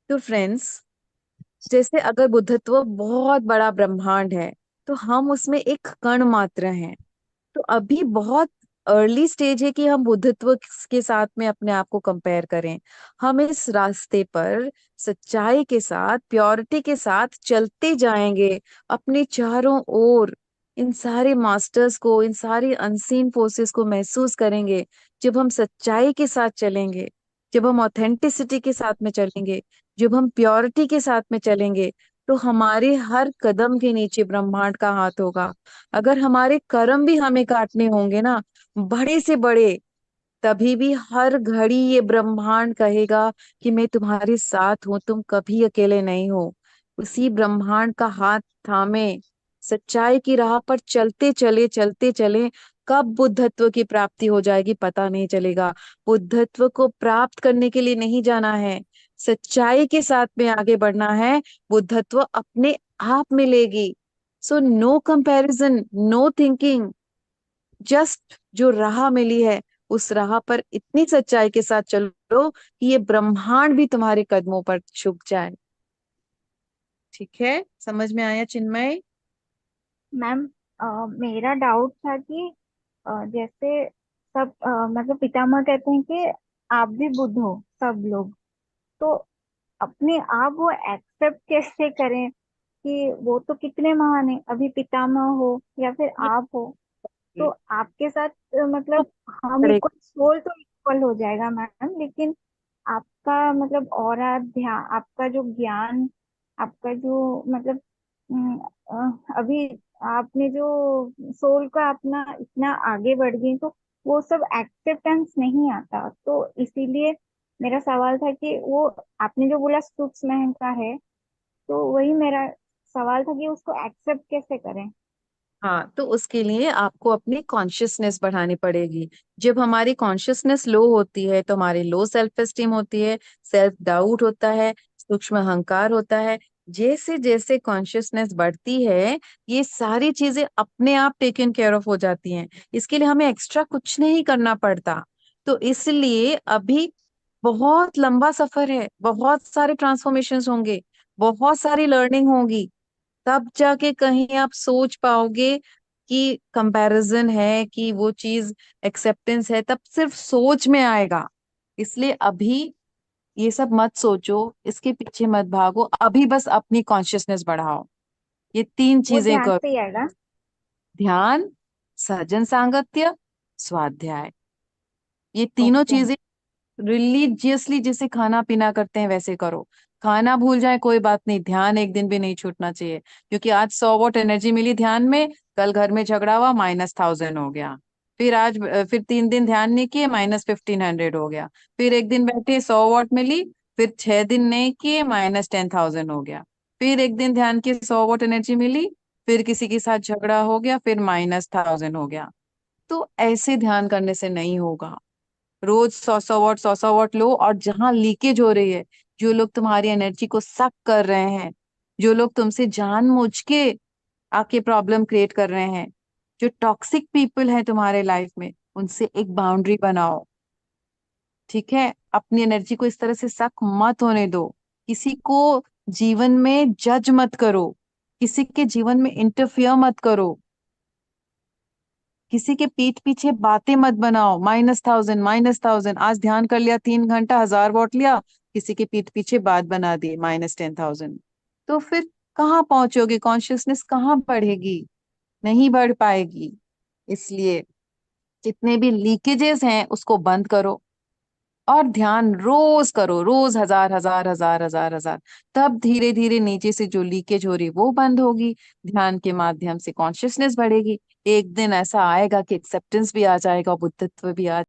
तो फ्रेंड्स, जैसे अगर बुद्धत्व बहुत बड़ा ब्रह्मांड है तो हम उसमें एक कण मात्र हैं। तो अभी बहुत अर्ली स्टेज है कि हम बुद्धत्व के साथ में अपने आप को कंपेयर करें। हम इस रास्ते पर सच्चाई के साथ, प्योरिटी के साथ चलते जाएंगे। अपने चारों ओर इन सारे मास्टर्स को, इन सारी अनसीन फोर्सेस को महसूस करेंगे। जब हम सच्चाई के साथ चलेंगे, जब हम ऑथेंटिसिटी के साथ में चलेंगे, जब हम प्योरिटी के साथ में चलेंगे, तो हमारे हर कदम के नीचे ब्रह्मांड का हाथ होगा। अगर हमारे कर्म भी हमें काटने होंगे ना, बड़े से बड़े, तभी भी हर घड़ी ये ब्रह्मांड कहेगा कि मैं तुम्हारे साथ हूं, तुम कभी अकेले नहीं हो। उसी ब्रह्मांड का हाथ थामे सच्चाई की राह पर चलते चले, चलते चले, कब बुद्धत्व की प्राप्ति हो जाएगी पता नहीं चलेगा। बुद्धत्व को प्राप्त करने के लिए नहीं जाना है, सच्चाई के साथ में आगे बढ़ना है। बुद्धत्व अपने आप मिलेगी। So no comparison, no thinking, just जो राह मिली है उस राह पर इतनी सच्चाई के साथ चलो कि ये ब्रह्मांड भी तुम्हारे कदमों पर झुक जाए। ठीक है, समझ में आया चिन्मय? मैम, मेरा डाउट था कि जैसे सब मतलब पितामह कहते हैं कि आप भी बुद्ध हो, सब लोग। तो अपने आप वो एक्सेप्ट कैसे करें कि वो तो कितने महान है, अभी पितामह हो या फिर आप हो, तो आपके साथ तो मतलब हम करेगा। इक्वल, सोल तो इक्वल हो जाएगा मैम, लेकिन आपका मतलब और ध्यान, आपका जो ज्ञान, आपका जो मतलब अभी आपने जो सोल का अपना इतना आगे बढ़ गई, तो वो सब एक्सेप्टेंस नहीं आता। तो इसीलिए मेरा सवाल था कि वो आपने जो बोला सूक्ष्म अहंकार है, तो वही मेरा सवाल था कि उसको एक्सेप्ट कैसे करें। हाँ, तो उसके लिए आपको अपनी कॉन्शियसनेस बढ़ानी पड़ेगी। जब हमारी कॉन्शियसनेस लो होती है तो हमारी लो सेल्फ एस्टीम होती है, सेल्फ डाउट होता है, सूक्ष्म अहंकार होता है। जैसे जैसे कॉन्शियसनेस बढ़ती है, ये सारी चीजें अपने आप टेकन केयर ऑफ हो जाती हैं। इसके लिए हमें एक्स्ट्रा कुछ नहीं करना पड़ता। तो इसलिए अभी बहुत लंबा सफर है, बहुत सारे ट्रांसफॉर्मेशंस होंगे, बहुत सारी लर्निंग होगी। तब जाके कहीं आप सोच पाओगे कि कंपैरिजन है, कि वो चीज एक्सेप्टेंस है, तब सिर्फ सोच में आएगा। इसलिए अभी ये सब मत सोचो, इसके पीछे मत भागो, अभी बस अपनी कॉन्शियसनेस बढ़ाओ। ये तीन वो चीजें ध्यान करो। से ही आएगा। ध्यान, सज्जन सांगत्य, स्वाध्याय, ये तीनों ओके। चीजें रिलीजियसली जैसे खाना पीना करते हैं वैसे करो। खाना भूल जाए कोई बात नहीं, ध्यान एक दिन भी नहीं छूटना चाहिए। क्योंकि आज 100 वॉट एनर्जी मिली ध्यान में, कल घर में झगड़ा हुआ, -1000 हो गया। फिर फिर 3 दिन ध्यान नहीं किए, -1500 हो गया। फिर एक दिन बैठे 100 वॉट मिली, फिर 6 दिन नहीं किए, -10,000 हो गया। फिर एक दिन ध्यान किए, 100 वॉट एनर्जी मिली, फिर किसी के साथ झगड़ा हो गया, फिर -1000 हो गया। तो ऐसे ध्यान करने से नहीं होगा। रोज 100 100 वॉट 100 100 वॉट लो। और जहां लीकेज हो रही है, जो लोग तुम्हारी एनर्जी को सक कर रहे हैं, जो लोग तुमसे जानबूझ के आके प्रॉब्लम क्रिएट कर रहे हैं, जो टॉक्सिक पीपल है तुम्हारे लाइफ में, उनसे एक बाउंड्री बनाओ। ठीक है, अपनी एनर्जी को इस तरह से सक मत होने दो। किसी को जीवन में जज मत करो, किसी के जीवन में इंटरफियर मत करो, किसी के पीठ पीछे बातें मत बनाओ। -1000 -1000, आज ध्यान कर लिया 3 घंटा, 1000 वॉट लिया, किसी के पीठ पीछे बात बना दी -10,000। तो फिर कहाँ पहुंचोगे? कॉन्शियसनेस कहाँ बढ़ेगी? नहीं बढ़ पाएगी। इसलिए जितने भी लीकेजेस हैं उसको बंद करो, और ध्यान रोज करो, रोज 1000 1000 1000 1000। तब धीरे धीरे नीचे से जो लीकेज हो रही वो बंद होगी, ध्यान के माध्यम से कॉन्शियसनेस बढ़ेगी। एक दिन ऐसा आएगा कि एक्सेप्टेंस भी आ जाएगा, बुद्धत्व भी आ